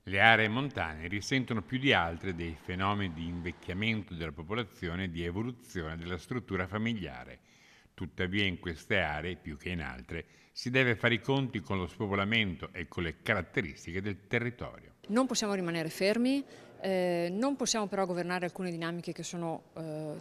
Le aree montane risentono più di altre dei fenomeni di invecchiamento della popolazione e di evoluzione della struttura familiare. Tuttavia in queste aree, più che in altre, si deve fare i conti con lo spopolamento e con le caratteristiche del territorio. Non possiamo rimanere fermi, non possiamo però governare alcune dinamiche che sono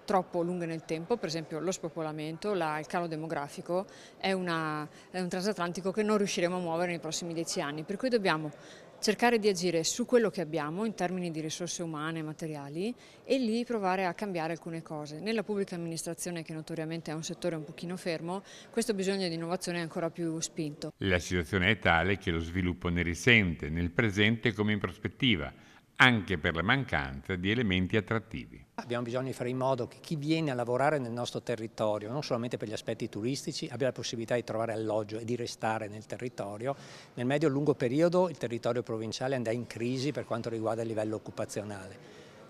troppo lunghe nel tempo, per esempio lo spopolamento, il calo demografico è un transatlantico che non riusciremo a muovere nei prossimi 10 anni, per cui dobbiamo cercare di agire su quello che abbiamo in termini di risorse umane e materiali e lì provare a cambiare alcune cose. Nella pubblica amministrazione, che notoriamente è un settore un pochino fermo, questo bisogno di innovazione è ancora più spinto. La situazione è tale che lo sviluppo ne risente nel presente come in prospettiva, anche per la mancanza di elementi attrattivi. Abbiamo bisogno di fare in modo che chi viene a lavorare nel nostro territorio, non solamente per gli aspetti turistici, abbia la possibilità di trovare alloggio e di restare nel territorio. Nel medio-lungo periodo il territorio provinciale andrà in crisi per quanto riguarda il livello occupazionale.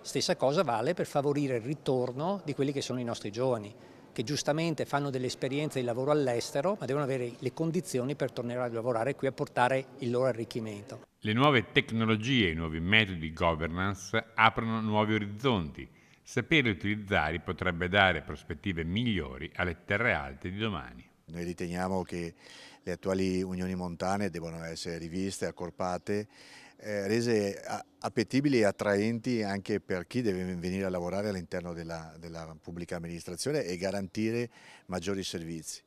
Stessa cosa vale per favorire il ritorno di quelli che sono i nostri giovani, che giustamente fanno delle esperienze di lavoro all'estero, ma devono avere le condizioni per tornare a lavorare qui e portare il loro arricchimento. Le nuove tecnologie e i nuovi metodi di governance aprono nuovi orizzonti. Saperli utilizzare potrebbe dare prospettive migliori alle terre alte di domani. Noi riteniamo che le attuali unioni montane devono essere riviste, accorpate, rese appetibili e attraenti anche per chi deve venire a lavorare all'interno della pubblica amministrazione e garantire maggiori servizi.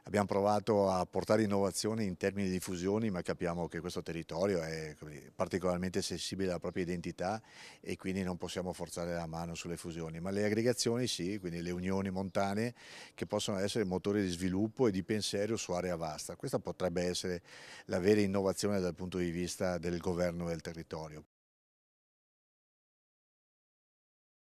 Abbiamo provato a portare innovazione in termini di fusioni, ma capiamo che questo territorio è particolarmente sensibile alla propria identità e quindi non possiamo forzare la mano sulle fusioni, ma le aggregazioni sì, quindi le unioni montane che possono essere motori di sviluppo e di pensiero su area vasta. Questa potrebbe essere la vera innovazione dal punto di vista del governo del territorio.